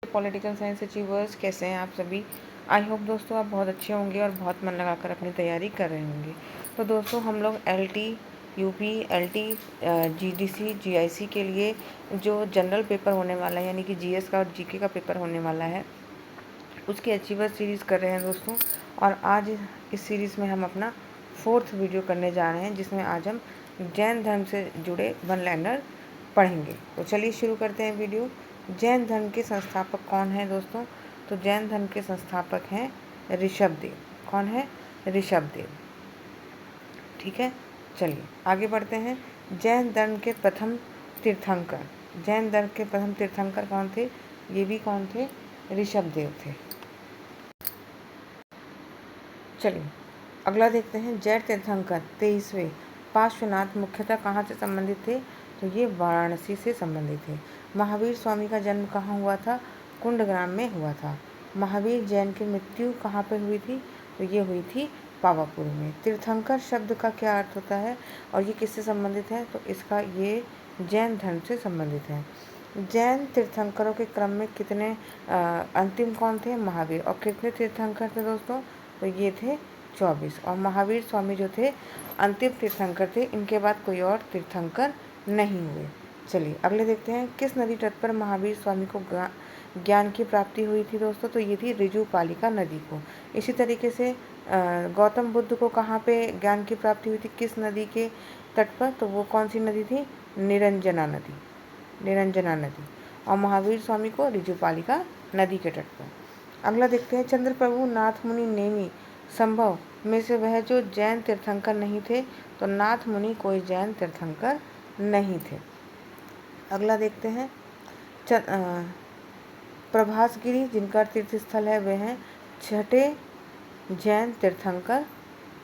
Political science achievers, कैसे हैं आप सभी। आई होप दोस्तों आप बहुत अच्छे होंगे और बहुत मन लगाकर अपनी तैयारी कर रहे होंगे। तो दोस्तों हम लोग LT UP LT GDC GIC के लिए जो जनरल पेपर होने वाला है, यानी कि GS का और GK का पेपर होने वाला है, उसकी अचीवर सीरीज़ कर रहे हैं दोस्तों। और आज इस सीरीज़ में हम अपना 4th वीडियो करने जा रहे हैं, जिसमें आज हम जैन धर्म से जुड़े वन लाइनर पढ़ेंगे। तो चलिए शुरू करते हैं वीडियो। जैन धर्म के संस्थापक कौन है दोस्तों? तो जैन धर्म के संस्थापक हैं ऋषभदेव। कौन है? ऋषभदेव। ठीक है, चलिए आगे बढ़ते हैं। जैन धर्म के प्रथम तीर्थंकर, जैन धर्म के प्रथम तीर्थंकर कौन थे? ये भी कौन थे? ऋषभदेव थे। चलिए अगला देखते हैं। जैन तीर्थंकर 23वें पार्श्वनाथ मुख्यतः कहाँ से संबंधित थे? तो ये वाराणसी से संबंधित थे। महावीर स्वामी का जन्म कहाँ हुआ था? कुंडग्राम में हुआ था। महावीर जैन की मृत्यु कहाँ पर हुई थी? तो ये हुई थी पावापुर में। तीर्थंकर शब्द का क्या अर्थ होता है और ये किससे संबंधित है? तो इसका ये जैन धर्म से संबंधित है। जैन तीर्थंकरों के क्रम में कितने अंतिम कौन थे? महावीर। और कितने तीर्थंकर थे दोस्तों? तो ये थे 24। और महावीर स्वामी जो थे अंतिम तीर्थंकर थे, इनके बाद कोई और तीर्थंकर नहीं हुए। चलिए अगले देखते हैं। किस नदी तट पर महावीर स्वामी को ज्ञान की प्राप्ति हुई थी दोस्तों? तो ये थी ऋजुपालिका नदी को। इसी तरीके से गौतम बुद्ध को कहाँ पे ज्ञान की प्राप्ति हुई थी? किस नदी के तट पर? तो वो कौन सी नदी थी? निरंजना नदी, निरंजना नदी। और महावीर स्वामी को ऋजुपालिका नदी के तट पर। अगला देखते हैं। चंद्रप्रभु नाथ मुनि नेमी संभव में से वह जो जैन तीर्थंकर नहीं थे? तो नाथ मुनि कोई जैन तीर्थंकर नहीं थे। अगला देखते हैं। प्रभासगिरी जिनका तीर्थ स्थल है वे हैं छठे जैन तीर्थंकर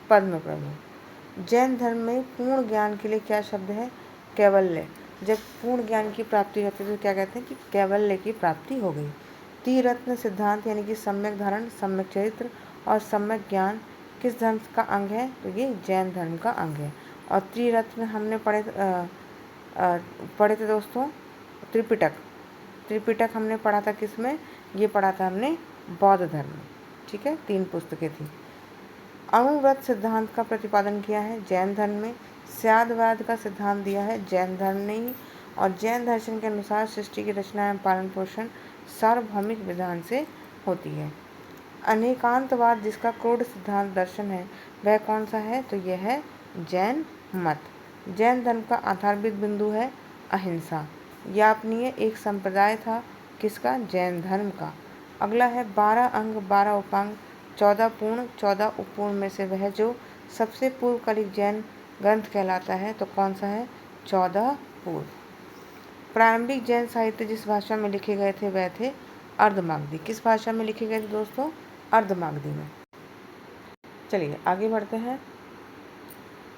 पद्मप्रभु। जैन धर्म में पूर्ण ज्ञान के लिए क्या शब्द है? कैवल्य। जब पूर्ण ज्ञान की प्राप्ति होती है तो क्या कहते हैं कि कैवल्य की प्राप्ति हो गई। त्रिरत्न सिद्धांत यानी कि सम्यक धारण, सम्यक चरित्र और सम्यक ज्ञान किस धर्म का अंग है? तो ये जैन धर्म का अंग है। और त्रिरत्न हमने पढ़े थे दोस्तों त्रिपिटक। त्रिपिटक हमने पढ़ा था किस में? ये पढ़ा था हमने बौद्ध धर्म में। ठीक है, 3 पुस्तकें थी। अणुव्रत सिद्धांत का प्रतिपादन किया है जैन धर्म में। स्यादवाद का सिद्धांत दिया है जैन धर्म ने ही। और जैन दर्शन के अनुसार सृष्टि की रचना एवं पालन पोषण सार्वभौमिक विधान से होती है। अनेकांतवाद जिसका क्रोध सिद्धांत दर्शन है वह कौन सा है? तो यह है जैन मत। जैन धर्म का आधारभूत बिंदु है अहिंसा। यापनीय एक संप्रदाय था किसका? जैन धर्म का। अगला है 12 अंग 12 उपांग 14 पूर्ण 14 उपपूर्ण में से वह जो सबसे पूर्वकालिक जैन ग्रंथ कहलाता है तो कौन सा है? 14 पूर्व। प्रारंभिक जैन साहित्य जिस भाषा में लिखे गए थे वह थे अर्धमागधी। किस भाषा में लिखे गए थे दोस्तों? अर्धमागधी में। चलिए आगे बढ़ते हैं।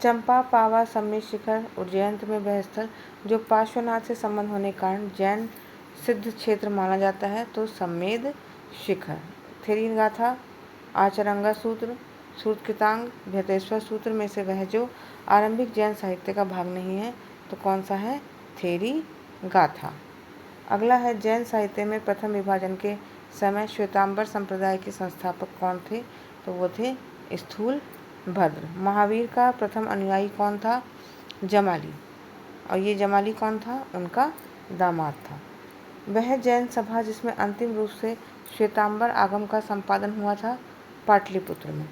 चंपा पावा सम्मेद शिखर उज्जैन में वह स्थल जो पार्श्वनाथ से संबंध होने के कारण जैन सिद्ध क्षेत्र माना जाता है तो सम्मेद शिखर। थेरीन गाथा, आचरंगा सूत्र, सूत्रकृतांग, भृतेश्वर सूत्र में से वह जो आरंभिक जैन साहित्य का भाग नहीं है तो कौन सा है? थेरी गाथा। अगला है जैन साहित्य में प्रथम विभाजन के समय श्वेतांबर संप्रदाय के संस्थापक कौन थे? तो वो थे स्थूल भद्र। महावीर का प्रथम अनुयायी कौन था? जमाली। और ये जमाली कौन था? उनका दामाद था। वह जैन सभा जिसमें अंतिम रूप से श्वेतांबर आगम का संपादन हुआ था पाटलिपुत्र में।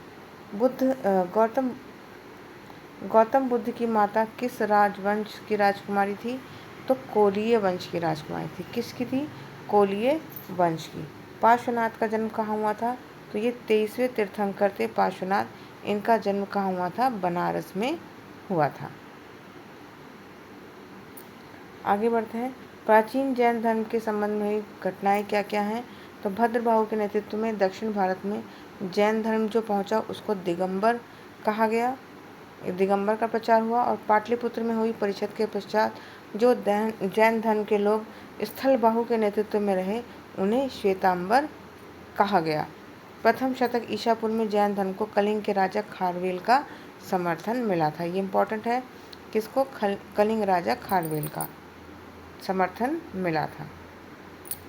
गौतम बुद्ध की माता किस राजवंश की राजकुमारी थी? तो कोलीय वंश की राजकुमारी थी। किसकी थी? कोलीय वंश की। पार्श्वनाथ का जन्म कहाँ हुआ था? तो ये 23वें तीर्थंकर थे पार्श्वनाथ। इनका जन्म कहाँ हुआ था? बनारस में हुआ था। आगे बढ़ते हैं। प्राचीन जैन धर्म के संबंध में हुई घटनाएं क्या क्या हैं? तो भद्रबाहु के नेतृत्व में दक्षिण भारत में जैन धर्म जो पहुंचा उसको दिगंबर कहा गया। दिगंबर का प्रचार हुआ। और पाटलिपुत्र में हुई परिषद के पश्चात जो जैन धर्म के लोग स्थलबाहु के नेतृत्व में रहे उन्हें श्वेतांबर कहा गया। प्रथम शतक ईसा पूर्व में जैन धर्म को कलिंग के राजा खारवेल का समर्थन मिला था। ये इम्पोर्टेंट है। किसको? कलिंग राजा खारवेल का समर्थन मिला था।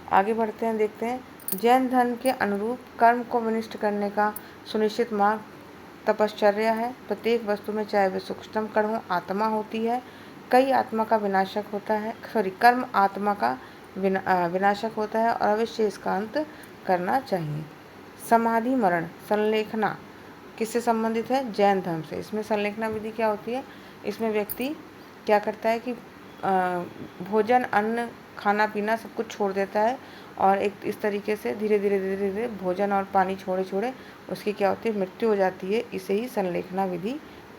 आगे बढ़ते हैं, देखते हैं। जैन धर्म के अनुरूप कर्म को विनिष्ट करने का सुनिश्चित मार्ग तपश्चर्या है। प्रत्येक वस्तु में, चाहे वे सूक्ष्मतम कण हो, आत्मा होती है। कई आत्मा का विनाशक होता है, कर्म आत्मा का विनाशक होता है और अवश्य इसका अंत करना चाहिए। समाधि मरण संलेखना किससे संबंधित है? जैन धर्म से। इसमें संलेखना विधि क्या होती है? इसमें व्यक्ति क्या करता है कि भोजन, अन्न, खाना पीना सब कुछ छोड़ देता है और एक इस तरीके से धीरे धीरे भोजन और पानी छोड़े छोड़े उसकी क्या होती है? मृत्यु हो जाती है। इसे ही संलेखना विधि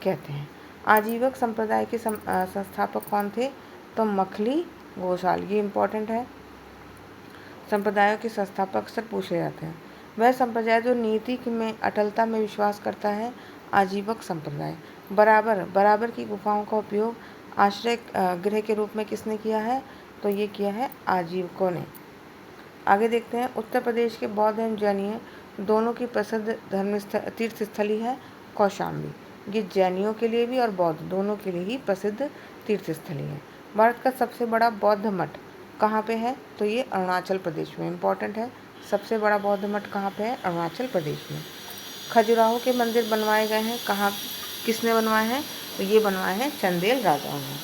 कहते हैं। आजीवक संप्रदाय के संस्थापक कौन थे? तो मखली गोसाल। ये इम्पोर्टेंट है, संप्रदायों के संस्थापक अक्सर पूछे जाते हैं। वह संप्रदाय जो नीति में अटलता में विश्वास करता है, आजीवक संप्रदाय। बराबर की गुफाओं का उपयोग आश्रय गृह के रूप में किसने किया है? तो ये किया है आजीवकों ने। आगे देखते हैं। उत्तर प्रदेश के बौद्ध एवं जैनियों दोनों की प्रसिद्ध तीर्थ स्थली है कौशाम्बी। ये जैनियों के लिए भी और बौद्ध दोनों के लिए ही प्रसिद्ध तीर्थ स्थली है। भारत का सबसे बड़ा बौद्ध मठ कहाँ पे है? तो ये अरुणाचल प्रदेश में। इम्पोर्टेंट है, सबसे बड़ा बौद्ध मठ कहाँ पे है? अरुणाचल प्रदेश में। खजुराहो के मंदिर बनवाए गए हैं कहाँ? किसने बनवाए हैं? तो ये बनवाए हैं चंदेल राजाओं ने।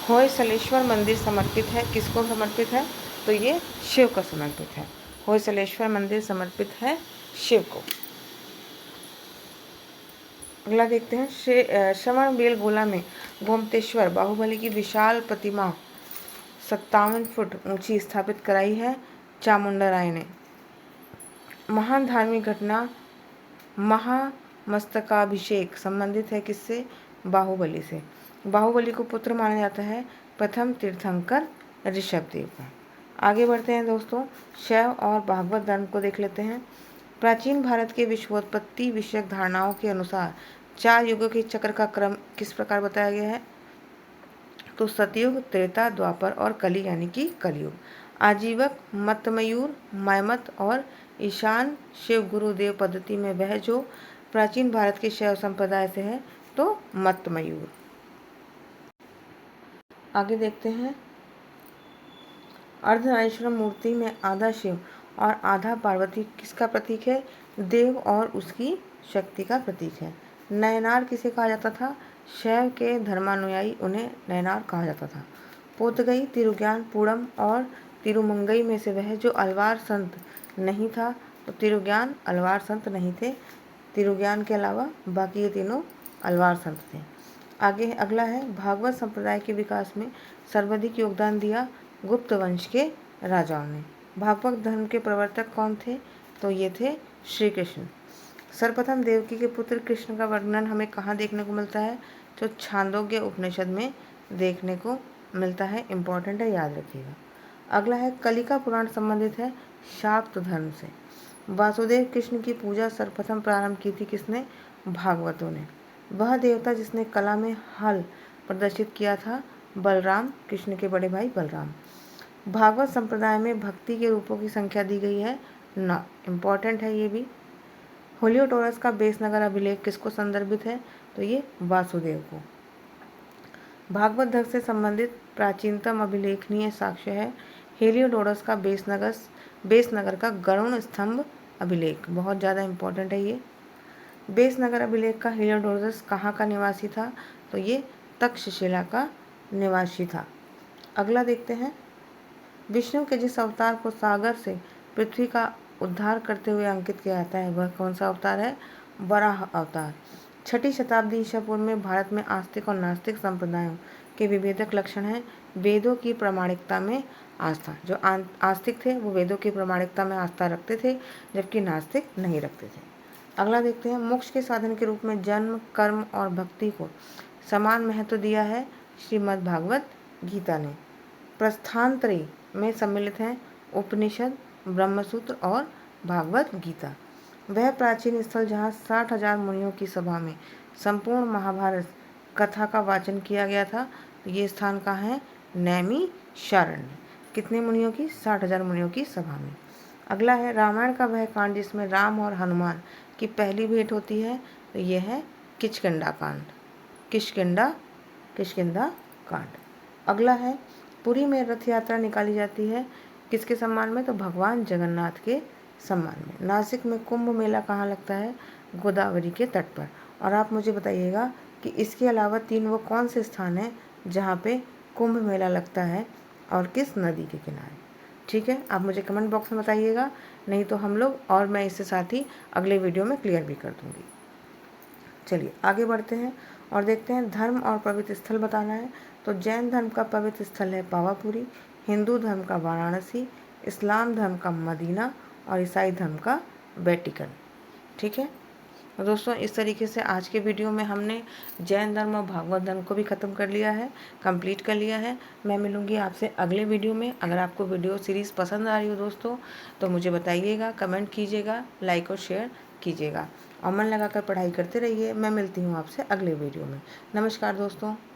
होयसलेश्वर मंदिर समर्पित है, किसको समर्पित है? तो ये शिव को समर्पित है। होयसलेश्वर मंदिर समर्पित है शिव को। अगला देखते हैं। श्रवण बेलगोला में गोमतेश्वर बाहुबली की विशाल प्रतिमा 57 फुट ऊंची स्थापित कराई है चामुंडा राय ने। महान धार्मिक घटना महामस्तकाभिषेक संबंधित है किससे? बाहुबली से। बाहुबली को पुत्र माना जाता है प्रथम तीर्थंकर ऋषभदेव का। आगे बढ़ते हैं दोस्तों, शैव और भागवत धर्म को देख लेते हैं। प्राचीन भारत के विश्वोत्पत्ति विषयक धारणाओं के अनुसार 4 युगों के चक्र का क्रम किस प्रकार बताया गया है? तो सतयुग, त्रेता, द्वापर और कली यानी कि कलयुग। आजीवक, मतमयूर, मायमत और ईशान शिव गुरुदेव पद्धति में वह जो प्राचीन भारत के शैव संप्रदाय से है तो मतमयूर। आगे देखते हैं। अर्धनारीश्वर मूर्ति में आधा शिव और आधा पार्वती किसका प्रतीक है? देव और उसकी शक्ति का प्रतीक है। नयनार किसे कहा जाता था? शैव के धर्मानुयायी उन्हें नयनार कहा जाता था। पोतगई, तिरुज्ञान, पूड़म और तिरुमंगई में से वह जो अलवार संत नहीं था तो तिरुज्ञान अलवार संत नहीं थे। तिरुज्ञान के अलावा बाकी ये तीनों अलवार संत थे। आगे अगला है, भागवत संप्रदाय के विकास में सर्वाधिक योगदान दिया गुप्त वंश के राजाओं ने। भागवत धर्म के प्रवर्तक कौन थे? तो ये थे श्री कृष्ण। सर्वप्रथम देवकी के पुत्र कृष्ण का वर्णन हमें कहाँ देखने को मिलता है? तो छांदोग्य उपनिषद में देखने को मिलता है। इम्पोर्टेंट है, याद रखिएगा। अगला है, कलिका पुराण संबंधित है शाक्त धर्म से। वासुदेव कृष्ण की पूजा सर्वप्रथम प्रारंभ की थी किसने? भागवतों ने। वह देवता जिसने कला में हल प्रदर्शित किया था बलराम, कृष्ण के बड़े भाई बलराम। भागवत संप्रदाय में भक्ति के रूपों की संख्या दी गई है 9। इम्पोर्टेंट है ये भी। हेलियोडोरस का बेसनगर अभिलेख किसको संदर्भित है? तो ये वासुदेव को। भागवत धर्म से संबंधित प्राचीनतम अभिलेखनीय साक्ष्य है हेलियोडोरस का बेसनगर का गरुण स्तंभ अभिलेख। बहुत ज़्यादा इम्पोर्टेंट है ये। बेसनगर अभिलेख का हेलियोडोरस कहाँ का निवासी था? तो ये तक्षशिला का निवासी था। अगला देखते हैं। विष्णु के जिस अवतार को सागर से पृथ्वी का उद्धार करते हुए अंकित किया जाता है वह कौन सा अवतार है? वराह अवतार। 6ठी शताब्दी ईसा पूर्व में भारत में आस्तिक और नास्तिक संप्रदायों के विभेदक लक्षण हैं। वेदों की प्रामाणिकता में आस्था। जो आस्तिक थे वो वेदों की प्रामाणिकता में आस्था रखते थे, जबकि नास्तिक नहीं रखते थे। अगला देखते हैं। मोक्ष के साधन के रूप में जन्म, कर्म और भक्ति को समान महत्व दिया है श्रीमद् भागवत गीता ने। प्रस्थानत्रयी में सम्मिलित हैं उपनिषद, ब्रह्मसूत्र और भागवत गीता। वह प्राचीन स्थल जहाँ 60,000 मुनियों की सभा में संपूर्ण महाभारत कथा का वाचन किया गया था, ये स्थान कहाँ है? नैमिषारण्य। कितने मुनियों की? 60,000 मुनियों की सभा में। अगला है, रामायण का वह कांड जिसमें राम और हनुमान की पहली भेंट होती है, तो यह है किष्किंधा कांड। किष्किंधा कांड। अगला है, पुरी में रथ यात्रा निकाली जाती है किसके सम्मान में? तो भगवान जगन्नाथ के सम्मान में। नासिक में कुंभ मेला कहाँ लगता है? गोदावरी के तट पर। और आप मुझे बताइएगा कि इसके अलावा 3 वो कौन से स्थान हैं जहाँ पे कुंभ मेला लगता है और किस नदी के किनारे? ठीक है, आप मुझे कमेंट बॉक्स में बताइएगा, नहीं तो हम लोग और मैं इससे साथ ही अगले वीडियो में क्लियर भी कर दूँगी। चलिए आगे बढ़ते हैं और देखते हैं धर्म और पवित्र स्थल बताना है। तो जैन धर्म का पवित्र स्थल है पावापुरी, हिंदू धर्म का वाराणसी, इस्लाम धर्म का मदीना और ईसाई धर्म का वेटिकन। ठीक है दोस्तों, इस तरीके से आज के वीडियो में हमने जैन धर्म और भागवत धर्म को भी ख़त्म कर लिया है, कंप्लीट कर लिया है। मैं मिलूँगी आपसे अगले वीडियो में। अगर आपको वीडियो सीरीज़ पसंद आ रही हो दोस्तों तो मुझे बताइएगा, कमेंट कीजिएगा, लाइक और शेयर कीजिएगा और मन लगाकर पढ़ाई करते रहिए। मैं मिलती हूँ आपसे अगले वीडियो में। नमस्कार दोस्तों।